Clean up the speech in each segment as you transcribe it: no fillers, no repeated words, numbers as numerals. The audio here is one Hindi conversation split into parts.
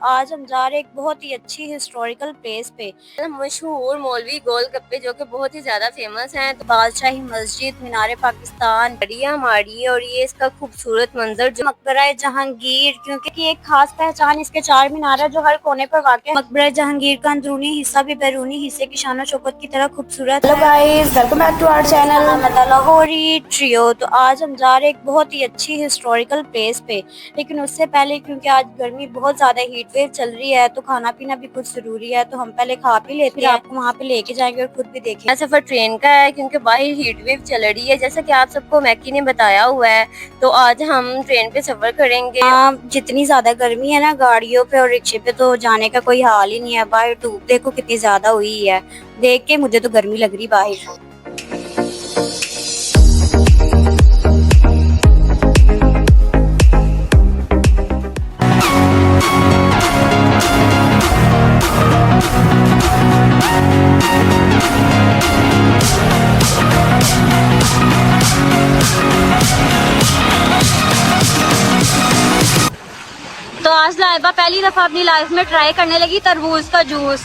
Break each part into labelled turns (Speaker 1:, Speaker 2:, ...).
Speaker 1: आज हम जा रहे हैं एक बहुत ही अच्छी हिस्टोरिकल प्लेस पे,
Speaker 2: मशहूर मौलवी गोलगप्पे जो कि बहुत ही ज्यादा फेमस हैं। तो
Speaker 1: बादशाही मस्जिद, मीनार पाकिस्तान,
Speaker 2: बढ़िया हमारी और ये इसका खूबसूरत मंजर जो
Speaker 1: मकबरा जहांगीर, क्योंकि एक खास पहचान इसके चार मीनार है जो हर कोने पर वाक़ है। मकबरा जहांगीर का अंदरूनी हिस्सा भी बैरूनी हिस्से की शान शौकत की तरह खूबसूरत है।
Speaker 3: Hello guys, welcome back to our channel
Speaker 1: Lahori Trio. तो आज हम जा रहे हैं एक बहुत ही अच्छी हिस्टोरिकल प्लेस पे, लेकिन उससे पहले क्योंकि आज गर्मी बहुत ज्यादा हीट वेव चल रही है तो खाना पीना भी कुछ जरूरी है, तो हम पहले खा पी लेते हैं, आपको वहाँ पे लेके जाएंगे और खुद भी देखेंगे।
Speaker 2: सफर ट्रेन का है क्योंकि बाहर हीट वेव चल रही है जैसा कि आप सबको मैकी ने बताया हुआ है। तो आज हम ट्रेन पे सफर करेंगे।
Speaker 1: जितनी ज्यादा गर्मी है ना, गाड़ियों पे और रिक्शे पे तो जाने का कोई हाल ही नहीं है। बाहर धूप देखो कितनी ज्यादा हुई है, देख के मुझे तो गर्मी लग रही बाहर।
Speaker 4: तो आज लाइबा पहली दफा अपनी लाइफ में ट्राई करने लगी तरबूज का जूस।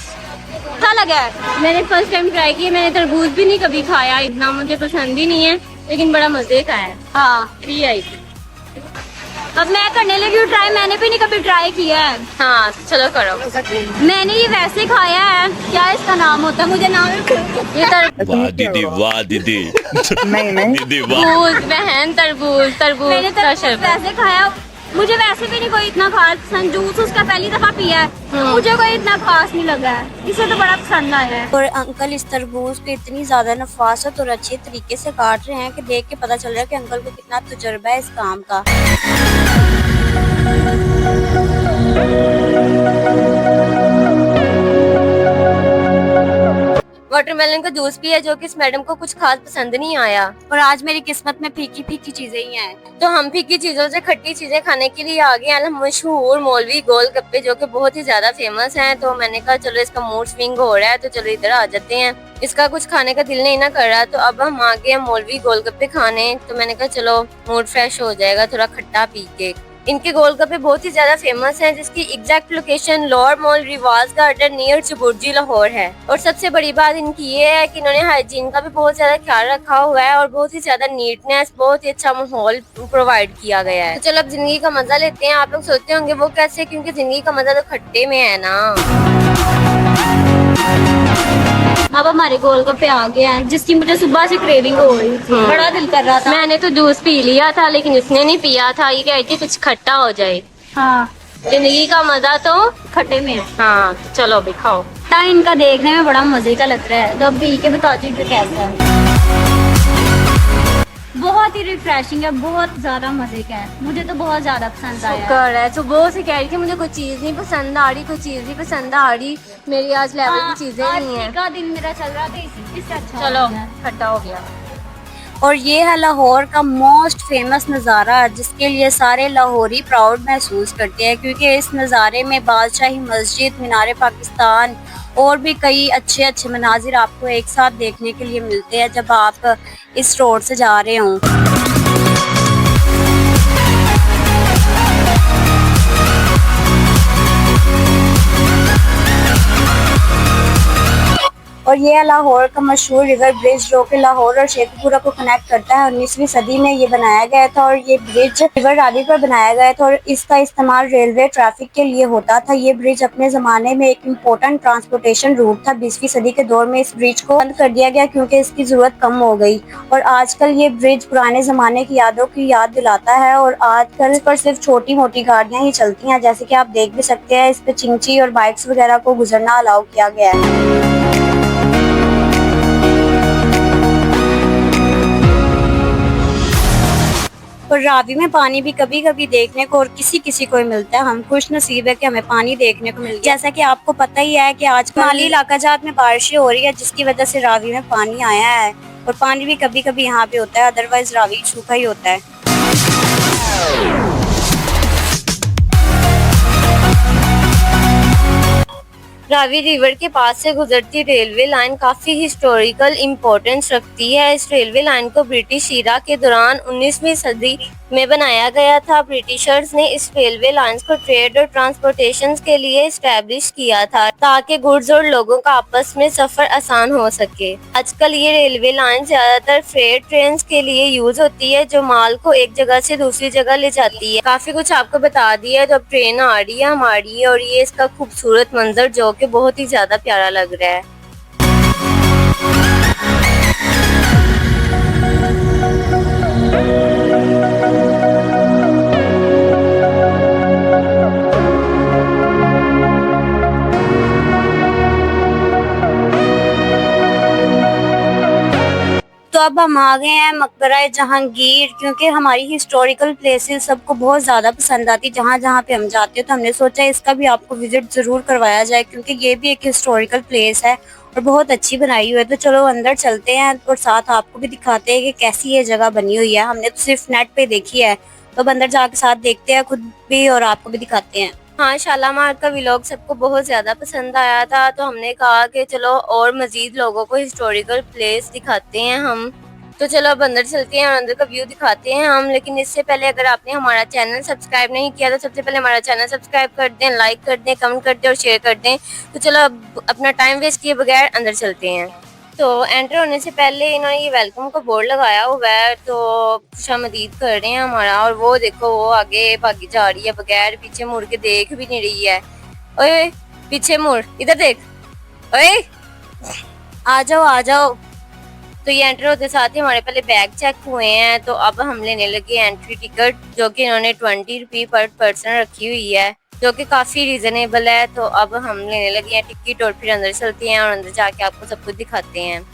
Speaker 4: अच्छा लगा है। मैंने फर्स्ट टाइम ट्राई किया। मैंने तरबूज भी नहीं कभी खाया, इतना मुझे पसंद ही नहीं है, लेकिन बड़ा मजे का है। हाँ, फ्री आई। अब मैं करने लगी हूँ ट्राई। मैंने भी नहीं कभी ट्राई किया है।
Speaker 2: हाँ चलो करो।
Speaker 4: मैंने ये वैसे खाया है, क्या इसका नाम होता है, मुझे नाम ये
Speaker 5: वाह दीदी, वाह दीदी।
Speaker 3: नहीं
Speaker 5: दीदी वाह।
Speaker 2: तरबूज बहन, तरबूज
Speaker 4: मैंने वैसे खाया। मुझे वैसे भी नहीं कोई इतना खास पसंद। जूस उसका पहली दफा पिया है, मुझे कोई इतना खास नहीं लगा है। इसे तो बड़ा पसंद आया है।
Speaker 1: और अंकल इस तरबूज को इतनी ज्यादा नफासत और अच्छे तरीके से काट रहे हैं कि देख के पता चल रहा है कि अंकल को कितना तजुर्बा है इस काम का।
Speaker 2: वाटरमेलन का जूस भी है जो कि इस मैडम को कुछ खास पसंद नहीं आया।
Speaker 1: और आज मेरी किस्मत में फीकी फीकी चीजें ही हैं।
Speaker 2: तो हम फीकी चीजों से खट्टी चीजें खाने के लिए आ गए हैं। मशहूर मौलवी गोलगप्पे जो कि बहुत ही ज्यादा फेमस हैं। तो मैंने कहा चलो इसका मूड स्विंग हो रहा है तो चलो इधर आ जाते हैं। इसका कुछ खाने का दिल नहीं ना कर रहा, तो अब हम आ गए हैं मौलवी गोलगप्पे खाने। तो मैंने कहा चलो मूड फ्रेश हो जाएगा थोड़ा खट्टा पी के। इनके गोलगप्पे बहुत ही ज्यादा फेमस हैं, जिसकी एग्जैक्ट लोकेशन लाहौर मॉल रिवाज गार्डन नियर चुबुर्जी लाहौर है। और सबसे बड़ी बात इनकी ये है कि इन्होंने हाइजीन का भी बहुत ज्यादा ख्याल रखा हुआ है और बहुत ही ज्यादा नीटनेस, बहुत ही अच्छा माहौल प्रोवाइड किया गया है। तो चलो अब जिंदगी का मजा लेते हैं। आप लोग सोचते होंगे वो कैसे, क्योंकि जिंदगी का मजा तो खट्टे में है ना।
Speaker 4: अब हमारे गोलगप्पे आ गए हैं, जिसकी मुझे सुबह से क्रेविंग हो रही थी। बड़ा दिल कर रहा था।
Speaker 2: मैंने तो जूस पी लिया था लेकिन इसने नहीं पिया था। ये कहती कुछ खट्टा हो जाए।
Speaker 4: हाँ,
Speaker 2: जिंदगी का मजा तो
Speaker 4: खट्टे में है।
Speaker 2: हाँ चलो अभी खाओ।
Speaker 4: इनका देखने में बड़ा मजे का लग रहा है, तो अब पी के बताती हूँ कैसा है। बहुत ही रिफ्रेशिंग है, बहुत ज्यादा मजे का है। मुझे तो बहुत ज्यादा पसंद आया
Speaker 2: शुक्र है। सुबह से कह रही थी मुझे कोई चीज नहीं पसंद आ रही, कोई चीज नहीं पसंद आ रही। मेरी आज लेवल की चीजें नहीं है।
Speaker 4: का दिन मेरा चल रहा था, इससे अच्छा
Speaker 2: चलो
Speaker 4: हो गया।
Speaker 2: खट्टा हो गया।
Speaker 1: और ये है लाहौर का मोस्ट फेमस नज़ारा, जिसके लिए सारे लाहौरी प्राउड महसूस करते हैं, क्योंकि इस नज़ारे में बादशाही मस्जिद, मीनार पाकिस्तान और भी कई अच्छे अच्छे मनाजिर आपको एक साथ देखने के लिए मिलते हैं जब आप इस रोड से जा रहे हों। और ये है लाहौर का मशहूर रिवर ब्रिज, जो कि लाहौर और शेखपुरा को कनेक्ट करता है। 19वीं सदी में ये बनाया गया था और ये ब्रिज रिवर रावी पर बनाया गया था और इसका इस्तेमाल रेलवे ट्रैफिक के लिए होता था। ये ब्रिज अपने ज़माने में एक इम्पोर्टेंट ट्रांसपोर्टेशन रूट था। 20वीं सदी के दौर में इस ब्रिज को बंद कर दिया गया क्योंकि इसकी ज़रूरत कम हो गई। और आजकल ये ब्रिज पुराने ज़माने की यादों की याद दिलाता है और आजकल पर सिर्फ छोटी मोटी गाड़ियाँ ही चलती हैं, जैसे कि आप देख भी सकते हैं। इस पर चिंची और बाइक्स वगैरह को गुजरना अलाउ किया गया है। और रावी में पानी भी कभी कभी देखने को और किसी किसी को ही मिलता है। हम खुश नसीब है कि हमें पानी देखने को मिल गया। जैसा कि आपको पता ही है कि आज माली इलाका जात में बारिशें हो रही है, जिसकी वजह से रावी में पानी आया है। और पानी भी कभी कभी यहाँ पे होता है, अदरवाइज रावी सूखा ही होता है।
Speaker 2: रावी रिवर के पास से गुजरती रेलवे लाइन काफी हिस्टोरिकल इम्पोर्टेंस रखती है। इस रेलवे लाइन को ब्रिटिश ईरा के दौरान 19वीं सदी में बनाया गया था। ब्रिटिशर्स ने इस रेलवे लाइंस को ट्रेड और ट्रांसपोर्टेशन के लिए एस्टेब्लिश किया था ताकि गुड्स और लोगों का आपस में सफर आसान हो सके। आजकल ये रेलवे लाइन ज्यादातर फ्रेट ट्रेन के लिए यूज होती है जो माल को एक जगह से दूसरी जगह ले जाती है। काफी कुछ आपको बता दिया है। तो अब ट्रेन आ रही है हमारी और ये इसका खूबसूरत मंजर जो कि बहुत ही ज्यादा प्यारा लग रहा है।
Speaker 1: तो अब हम आ गए हैं मकबरा जहांगीर, क्योंकि हमारी हिस्टोरिकल प्लेसेस सबको बहुत ज़्यादा पसंद आती है। जहाँ जहाँ पे हम जाते हैं तो हमने सोचा इसका भी आपको विजिट ज़रूर करवाया जाए, क्योंकि ये भी एक हिस्टोरिकल प्लेस है और बहुत अच्छी बनाई हुई है। तो चलो अंदर चलते हैं और साथ आपको भी दिखाते हैं कि कैसी ये जगह बनी हुई है। हमने तो सिर्फ नेट पे देखी है, तो अब अंदर जाके साथ देखते हैं खुद भी और आपको भी दिखाते हैं।
Speaker 2: हाँ, शालामार का व्लॉग सबको बहुत ज्यादा पसंद आया था, तो हमने कहा कि चलो और मजीद लोगों को हिस्टोरिकल प्लेस दिखाते हैं हम। तो चलो अब अंदर चलते हैं और अंदर का व्यू दिखाते हैं हम। लेकिन इससे पहले अगर आपने हमारा चैनल सब्सक्राइब नहीं किया तो सबसे पहले हमारा चैनल सब्सक्राइब कर दें, लाइक कर दें, कमेंट कर दें और शेयर कर दें। तो चलो अब अपना टाइम वेस्ट किए बगैर अंदर चलते हैं। तो एंटर होने से पहले इन्होंने ये वेलकम का बोर्ड लगाया हुआ है, तो खुशामदीद कर रहे हैं हमारा। और वो देखो वो आगे भागी जा रही है बगैर पीछे मुड़ के देख भी नहीं रही है। ओए पीछे मुड़, इधर देख, ओए
Speaker 1: आ जाओ आ जाओ।
Speaker 2: तो ये एंटर होते साथ ही हमारे पहले बैग चेक हुए हैं। तो अब हम लेने लगे एंट्री टिकट, जो कि इन्होंने 20 रुपये पर पर्सन रखी हुई है, जो कि काफी रीजनेबल है। तो अब हम लेने लगे हैं टिकट और फिर अंदर चलते हैं और अंदर जाके आपको सब कुछ दिखाते हैं।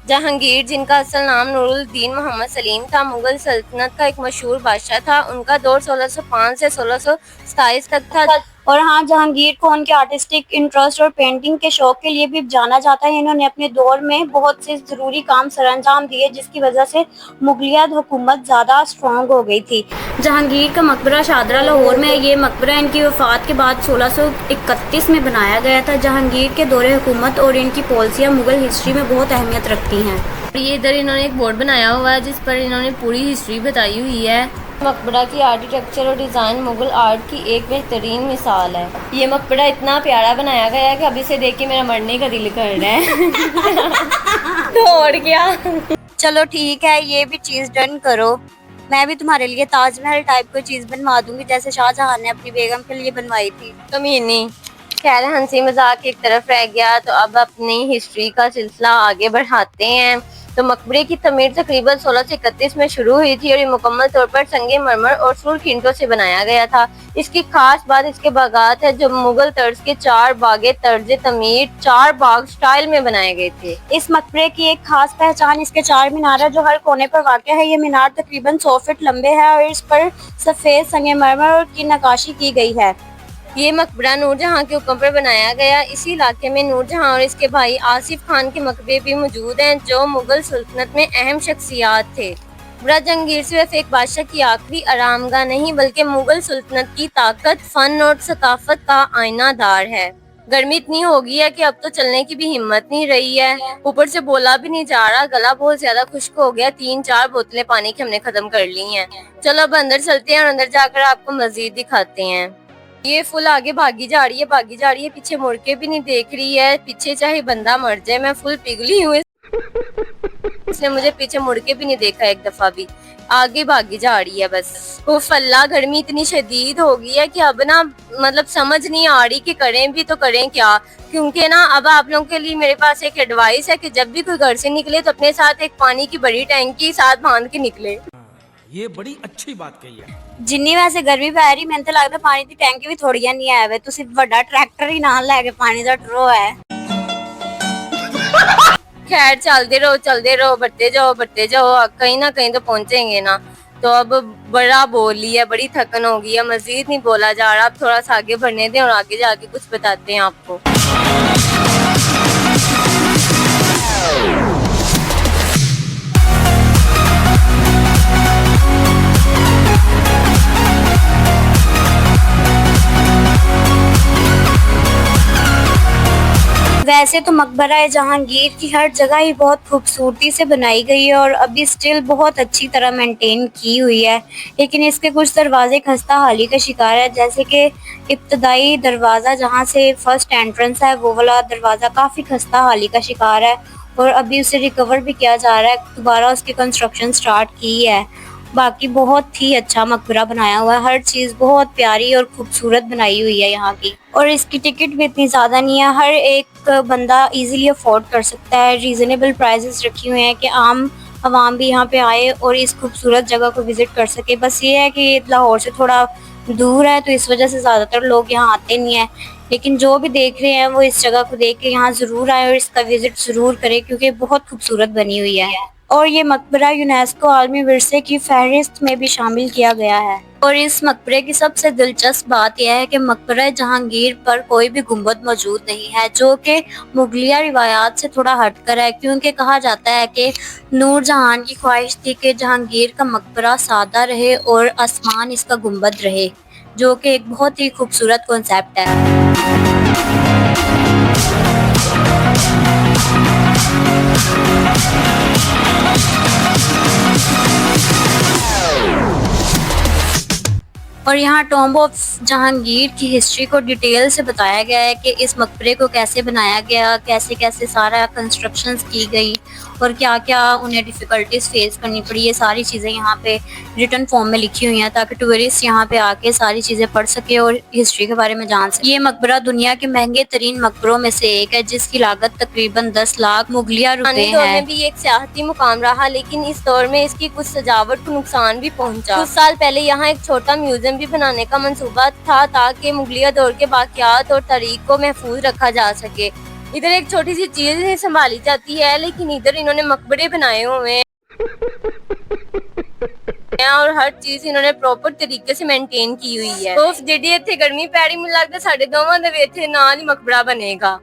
Speaker 2: जहांगीर, जिनका असल नाम नूरुद्दीन मोहम्मद सलीम था, मुगल सल्तनत का एक मशहूर बादशाह था। उनका दौर 1605 से 1627 तक था।
Speaker 1: और हाँ, जहांगीर को उनके आर्टिस्टिक इंटरेस्ट और पेंटिंग के शौक के लिए भी जाना जाता है। इन्होंने अपने दौर में बहुत से ज़रूरी काम सरअंजाम दिए, जिसकी वजह से मुगलिया हुकूमत ज़्यादा स्ट्रॉन्ग हो गई थी। जहांगीर का मकबरा शादरा लाहौर में है। ये मकबरा इनकी वफ़ात के बाद 1631 में बनाया गया था। जहांगीर के दौरे हुकूमत और इनकी पॉलिसियाँ मुगल हिस्ट्री में बहुत अहमियत रखती हैं।
Speaker 2: ये इधर इन्होंने एक बोर्ड बनाया हुआ है जिस पर इन्होंने पूरी हिस्ट्री बताई हुई है। मकबरा की आर्किटेक्चर और डिज़ाइन मुगल आर्ट की एक बेहतरीन मिसाल है। ये मकबरा इतना प्यारा बनाया गया है कि अभी से देख के मेरा मरने का दिल कर रहा है। तो और क्या।
Speaker 1: चलो ठीक है, ये भी चीज़ डन करो। मैं भी तुम्हारे लिए ताजमहल टाइप कोई चीज़ बनवा दूंगी, जैसे शाहजहां ने अपनी बेगम के लिए बनवाई थी।
Speaker 2: कमीनी। खैर, हंसी मजाक एक तरफ रह गया, तो अब अपनी हिस्ट्री का सिलसिला आगे बढ़ाते हैं। तो मकबरे की तमीर तकरीबन 1631 में शुरू हुई थी और ये मुकम्मल तौर पर संगे मरमर और सुर्ख ईंटों से बनाया गया था। इसकी खास बात इसके बागात है, जो मुगल तर्ज के 4 बागे तर्ज तमीर 4 बाग स्टाइल में बनाए गए थे।
Speaker 1: इस मकबरे की एक खास पहचान इसके 4 मीनार है, जो हर कोने पर वाक़ है। ये मीनार तकरीबन 100 फीट लंबे है और इस पर सफ़ेद संगमरमर की नक्काशी की गई है।
Speaker 2: ये मकबरा नूरजहां के हुक्म पर बनाया गया। इसी इलाके में नूरजहां और इसके भाई आसिफ खान के मकबरे भी मौजूद हैं, जो मुगल सल्तनत में अहम शख्सियात थे। मकबरा जहांगीर सिर्फ एक बादशाह की आखिरी आरामगाह नहीं, बल्कि मुगल सल्तनत की ताकत, फन और सकाफत का आईनादार है। गर्मी इतनी हो गई है कि अब तो चलने की भी हिम्मत नहीं रही है, ऊपर से बोला भी नहीं जा रहा, गला बहुत ज्यादा खुश्क हो गया। 3-4 बोतलें पानी की हमने खत्म कर ली हैं। चलो अब अंदर चलते हैं और अंदर जाकर आपको मजीद दिखाते हैं। ये फुल आगे भागी जा रही है, पीछे मुड़ के भी नहीं देख रही है। पीछे चाहे बंदा मर जाए, मैं फुल पिघली हूँ। इसने मुझे पीछे मुड़ के भी नहीं देखा एक दफा भी, आगे भागी जा रही है बस। उफ अल्लाह, गर्मी इतनी शदीद हो गई है कि अब ना मतलब समझ नहीं आ रही कि करें भी तो करें क्या। क्योंकि ना अब आप लोगों के लिए मेरे पास एक एडवाइस है कि जब भी कोई घर से निकले तो अपने साथ एक पानी की बड़ी टैंकी साथ बांध के निकले।
Speaker 6: ये बड़ी अच्छी बात कही है।
Speaker 1: जिन्नी वैसे गर्मी पै रही, मैंने तो लगता पानी की टैंकी भी थोड़ियां नहीं आया वे, तुसी बड़ा ट्रैक्टर ही नाल लेके पानी दा टरो है।
Speaker 2: खैर चलते रहो, बढ़ते जाओ, कहीं ना कहीं तो पहुंचेंगे ना। तो अब बड़ा बोल लिया, बड़ी थकन हो गई है, मजीद नहीं बोला जा रहा। अब थोड़ा सा आगे बढ़ने दें और आगे जाके कुछ बताते हैं आपको।
Speaker 1: वैसे तो मकबरा जहांगीर की हर जगह ही बहुत खूबसूरती से बनाई गई है और अभी स्टिल बहुत अच्छी तरह मेंटेन की हुई है, लेकिन इसके कुछ दरवाजे खस्ता हाली का शिकार है। जैसे कि इब्तदाई दरवाज़ा जहां से फर्स्ट एंट्रेंस है, वो वाला दरवाज़ा काफ़ी खस्ता हाली का शिकार है और अभी उसे रिकवर भी किया जा रहा है, दोबारा उसकी कंस्ट्रक्शन स्टार्ट की है। बाकी बहुत ही अच्छा मकबरा बनाया हुआ है, हर चीज़ बहुत प्यारी और खूबसूरत बनाई हुई है यहाँ की। और इसकी टिकट भी इतनी ज़्यादा नहीं है, हर एक बंदा इजीली अफोर्ड कर सकता है। रीज़नेबल प्राइसेस रखी हुई हैं कि आम आवाम भी यहाँ पे आए और इस खूबसूरत जगह को विज़िट कर सके। बस ये है कि लाहौर से थोड़ा दूर है तो इस वजह से ज़्यादातर लोग यहाँ आते नहीं हैं, लेकिन जो भी देख रहे हैं वो इस जगह को देख के यहाँ ज़रूर आए और इसका विज़िट ज़रूर करें क्योंकि बहुत खूबसूरत बनी हुई है। और ये मकबरा यूनेस्को आलमी विरसे की फहरिस्त में भी शामिल किया गया है। और इस मकबरे की सबसे दिलचस्प बात यह है कि मकबरा जहांगीर पर कोई भी गुंबद मौजूद नहीं है, जो कि मुगलिया रिवायात से थोड़ा हटकर है, क्योंकि कहा जाता है कि नूरजहां की ख्वाहिश थी कि जहांगीर का मकबरा सादा रहे और आसमान इसका गुंबद रहे, जो कि एक बहुत ही खूबसूरत कॉन्सेप्ट है। और यहाँ टॉम्ब ऑफ जहांगीर की हिस्ट्री को डिटेल से बताया गया है कि इस मकबरे को कैसे बनाया गया, कैसे कैसे सारा कंस्ट्रक्शंस की गई और क्या क्या उन्हें डिफ़िकल्टीज फेस करनी पड़ी। ये सारी चीज़ें यहाँ पे रिटन फॉर्म में लिखी हुई हैं ताकि टूरिस्ट यहाँ पे आके सारी चीज़ें पढ़ सके और हिस्ट्री के बारे में जान सके। ये मकबरा दुनिया के महंगे तरीन मकबरों में से एक है, जिसकी लागत तकरीबन 10 लाख मुगलिया रुपए है।
Speaker 2: में भी एक सियाहती मुकाम रहा, लेकिन इस दौर में इसकी कुछ सजावट को नुकसान भी पहुंचा। कुछ साल पहले यहाँ एक छोटा म्यूजियम भी बनाने का मंसूबा था ताकि मुगलिया दौर के बाकियात और तारीख को महफूज रखा जा सके। इधर एक छोटी सी चीज नहीं संभाली जाती है, लेकिन इधर इन्होंने मकबरे बनाए हुए हैं और हर चीज इन्होंने प्रॉपर तरीके से मेंटेन की हुई है। तो जेडी इत्थे गर्मी पैड़ी मिल लगता साढ़े दोवां दे विच नाल ही मकबरा बनेगा।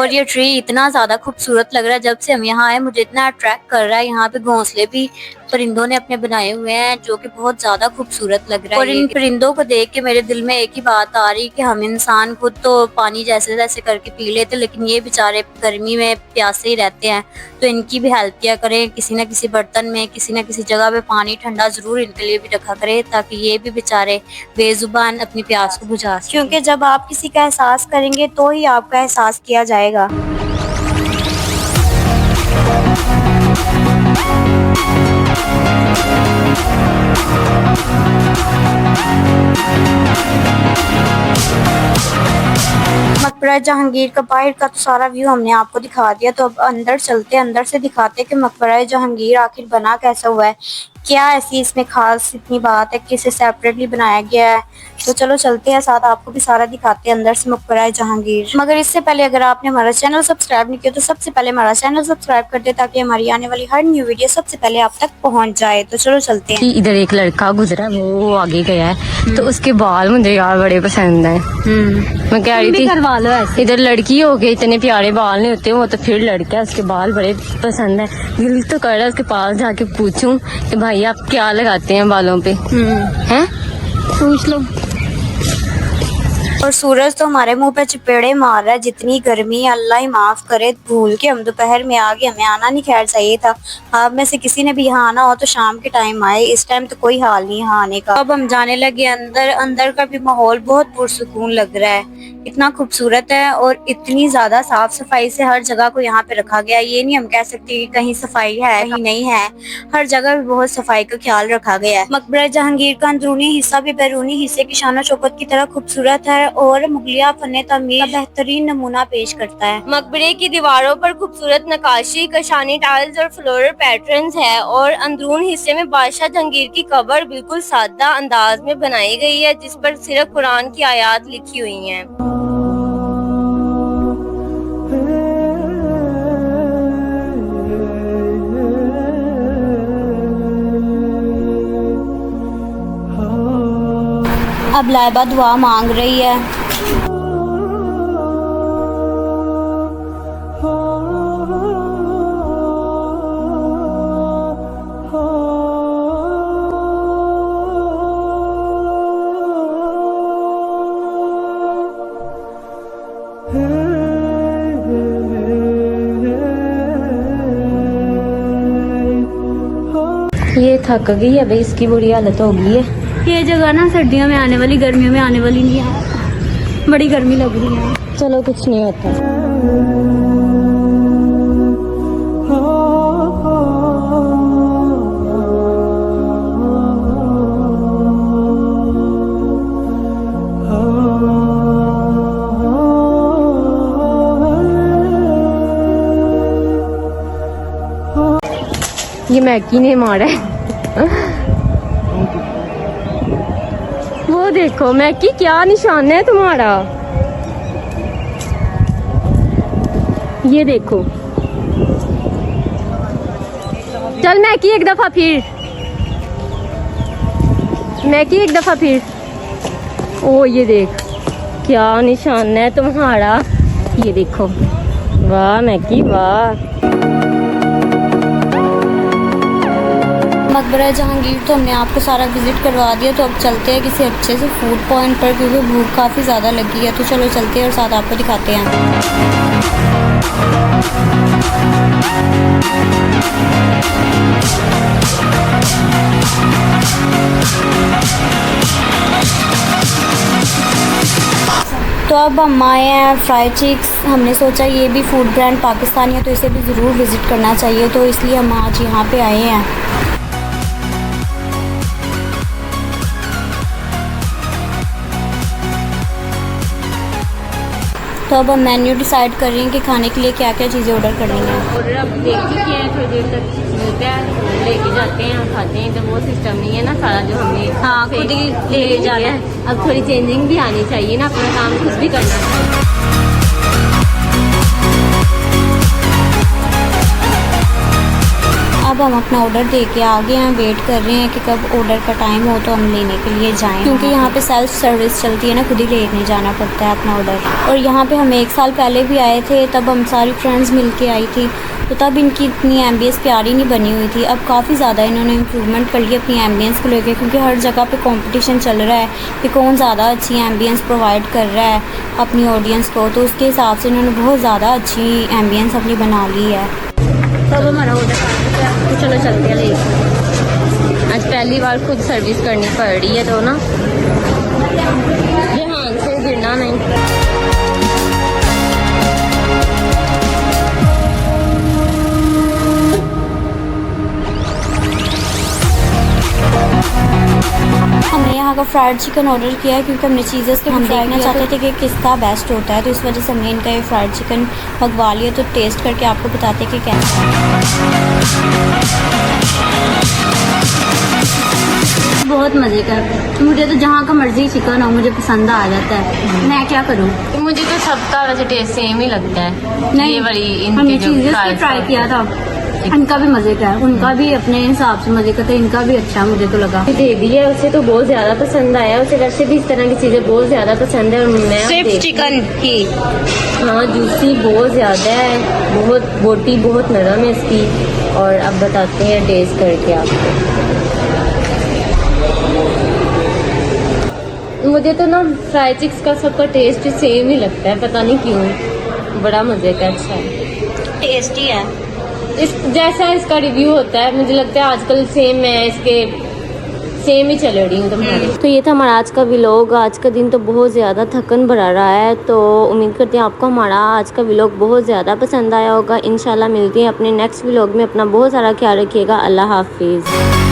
Speaker 1: और ये ट्री इतना ज्यादा खूबसूरत लग रहा है, जब से हम यहाँ आए मुझे इतना अट्रैक्ट कर रहा है। यहाँ पे घोंसले भी परिंदों ने अपने बनाए हुए हैं जो कि बहुत ज्यादा खूबसूरत लग रहा है। और इन परिंदों को देख के मेरे दिल में एक ही बात आ रही कि हम इंसान खुद तो पानी जैसे जैसे करके पी लेते, लेकिन ये बेचारे गर्मी में प्यासे ही रहते हैं, तो इनकी भी हेल्प किया करें। किसी न किसी बर्तन में किसी न किसी जगह पे पानी ठंडा जरूर इनके लिए भी रखा करें ताकि ये भी बेचारे बेजुबान अपनी प्यास को बुझा सकें। क्योंकि जब आप किसी का एहसास करेंगे तो ही आपका एहसास किया जाएगा। मकबरा जहांगीर का बाहर का तो सारा व्यू हमने आपको दिखा दिया, तो अब अंदर चलते, अंदर से दिखाते हैं कि मकबरा जहांगीर आखिर बना कैसा हुआ है, क्या ऐसी इसमें खास इतनी बात है कि इसे सेपरेटली बनाया गया है। तो चलो चलते हैं, साथ आपको भी सारा दिखाते हैं अंदर से मकबरा जहांगीर। मगर इससे पहले अगर आपने हमारा चैनल सब्सक्राइब नहीं किया तो सबसे पहले हमारा चैनल सब्सक्राइब कर दे ताकि हमारी आने वाली हर न्यू वीडियो सबसे पहले आप तक पहुंच जाए। तो चलो चलते हैं।
Speaker 7: इधर एक लड़का गुजरा, वो आगे गया है, तो उसके बाल मुझे यार बड़े पसंद है। मैं कह रही थी करवा लो ऐसे। इधर लड़की हो गई, इतने प्यारे बाल नहीं होते, वो तो फिर लड़का है, उसके बाल बड़े पसंद है। दिल तो कर रहा है उसके पास जाके पूछूं कि भाई आप क्या लगाते हैं बालों पे, हैं? पूछ लो।
Speaker 1: और सूरज तो हमारे मुंह पे चपेड़े मार रहा है, जितनी गर्मी है अल्लाह ही माफ करे। भूल के हम दोपहर में आ गए, हमें आना नहीं खैर चाहिए था। आप में से किसी ने भी यहाँ आना हो तो शाम के टाइम आए, इस टाइम तो कोई हाल नहीं यहाँ आने का। अब हम जाने लगे अंदर। अंदर का भी माहौल बहुत पुरसुकून लग रहा है, इतना खूबसूरत है और इतनी ज्यादा साफ सफाई से हर जगह को यहाँ पे रखा गया। ये नहीं हम कह सकते कि कहीं सफाई है कहीं नहीं है, हर जगह भी बहुत सफाई का ख्याल रखा गया है। मकबरा जहांगीर का अंदरूनी हिस्सा भी बैरूनी हिस्से की शान शौकत की तरह खूबसूरत है और मुगलिया फन तामीर का बेहतरीन नमूना पेश करता है।
Speaker 2: मकबरे की दीवारों पर खूबसूरत नक्काशी, कशानी टाइल्स और फ्लोरल पैटर्न्स है और अंदरून हिस्से में बादशाह जहांगीर की कब्र बिल्कुल सादा अंदाज में बनाई गई है, जिस पर सिर्फ कुरान की आयत लिखी हुई हैं।
Speaker 1: अब लाइबा दुआ मांग रही है।
Speaker 7: ये थक गई है भाई, इसकी बुरी हालत हो गई है।
Speaker 4: ये जगह ना सर्दियों में आने वाली, गर्मियों में आने वाली नहीं है। बड़ी गर्मी लग रही है।
Speaker 7: चलो कुछ नहीं होता। ये मैगी ने मारा है। वो देखो मैगी, क्या निशान है तुम्हारा। ये देखो, चल मैगी एक दफा फिर, मैगी एक दफा फिर। ओ ये देख, क्या निशान है तुम्हारा। ये देखो, वाह मैगी वाह।
Speaker 1: मकबरा जहांगीर तो हमने आपको सारा विजिट करवा दिया, तो अब चलते हैं किसी अच्छे से फूड पॉइंट पर, क्योंकि भूख काफ़ी ज़्यादा लगी है। तो चलो चलते हैं और साथ आपको दिखाते हैं। तो अब हम आए हैं फ्राइड चिक्स। हमने सोचा ये भी फूड ब्रांड पाकिस्तानी है, तो इसे भी ज़रूर विज़िट करना चाहिए, तो इसलिए हम आज यहाँ पे आए हैं। तो अब हम मेन्यू डिसाइड कर रहे हैं कि खाने के लिए क्या क्या चीज़ें ऑर्डर करनी है।
Speaker 7: ऑर्डर अब देख चुके हैं, थोड़ी देर तक मिलता है, लेके जाते हैं हम खाते हैं। तो वो सिस्टम नहीं है ना सारा जो हमने
Speaker 4: खुद ही ले जा रहे हैं।
Speaker 7: अब थोड़ी चेंजिंग भी आनी चाहिए ना, अपना काम खुद भी करना चाहिए।
Speaker 1: अब हम अपना ऑर्डर दे के आ गए हैं, वेट कर रहे हैं कि कब ऑर्डर का टाइम हो तो हम लेने के लिए जाएं, क्योंकि यहाँ पे सेल्फ सर्विस चलती है ना, खुद ही लेने जाना पड़ता है अपना ऑर्डर। और यहाँ पे हम 1 साल पहले भी आए थे, तब हम सारी फ्रेंड्स मिल के आई थी, तो तब इनकी इतनी एम्बियंस प्यारी नहीं बनी हुई थी। अब काफ़ी ज़्यादा इन्होंने इम्प्रूवमेंट कर ली अपनी एम्बियंस को लेकर, क्योंकि हर जगह पे कंपटीशन चल रहा है कि कौन ज़्यादा अच्छी एम्बियंस प्रोवाइड कर रहा है अपनी ऑडियंस को, तो उसके हिसाब से इन्होंने बहुत ज़्यादा अच्छी एम्बियंस अपनी बना ली है।
Speaker 7: तब हमारा ऑर्डर तो चलो चलते हैं लेके। आज पहली बार खुद सर्विस करनी पड़ रही है, तो ना ध्यान से गिरना नहीं।
Speaker 1: हमने यहाँ का फ्राइड चिकन ऑर्डर किया है, क्योंकि हमने चीज़ें के हम देखना चाहते थे कि किसका बेस्ट होता है, तो इस वजह से हमने इनका ये फ्राइड चिकन मंगवा लिया। तो टेस्ट करके आपको बताते कि कैसा है।
Speaker 4: बहुत मज़े का है। मुझे तो जहाँ का मर्जी चिकन हो मुझे पसंद आ जाता है, मैं क्या करूँ।
Speaker 7: तो मुझे तो सबका वैसे टेस्ट सेम ही लगता है।
Speaker 4: नहीं,
Speaker 7: ये वाली
Speaker 4: हमने चीज़ें से ट्राई किया था, इनका भी मज़े का है, उनका भी अपने हिसाब से मज़े का था, इनका भी अच्छा मुझे तो लगा।
Speaker 7: दे दी है, उसे तो बहुत ज्यादा पसंद आया। उसे वैसे भी इस तरह की चीजें बहुत ज्यादा पसंद है। और मैं
Speaker 4: सिर्फ चिकन ही,
Speaker 7: हाँ जूसी बहुत ज्यादा है, बहुत बोटी बहुत नरम है इसकी। और अब बताते हैं टेस्ट करके आपको। मुझे तो ना फ्राई चिक्स का सबका टेस्ट सेम ही लगता है, पता नहीं क्यों, बड़ा मजे का, अच्छा है,
Speaker 4: टेस्टी है।
Speaker 7: इस जैसा इसका रिव्यू होता है, मुझे लगता है आजकल सेम मैं इसके सेम ही चल रही हूँ तुम्हारी। तो ये था हमारा आज का व्लॉग। आज का दिन तो बहुत ज़्यादा थकन भरा रहा है, तो उम्मीद करते हैं आपको हमारा आज का व्लॉग बहुत ज़्यादा पसंद आया होगा। इंशाल्लाह मिलते हैं अपने नेक्स्ट व्लॉग में। अपना बहुत सारा ख्याल रखिएगा। अल्लाह हाफिज़।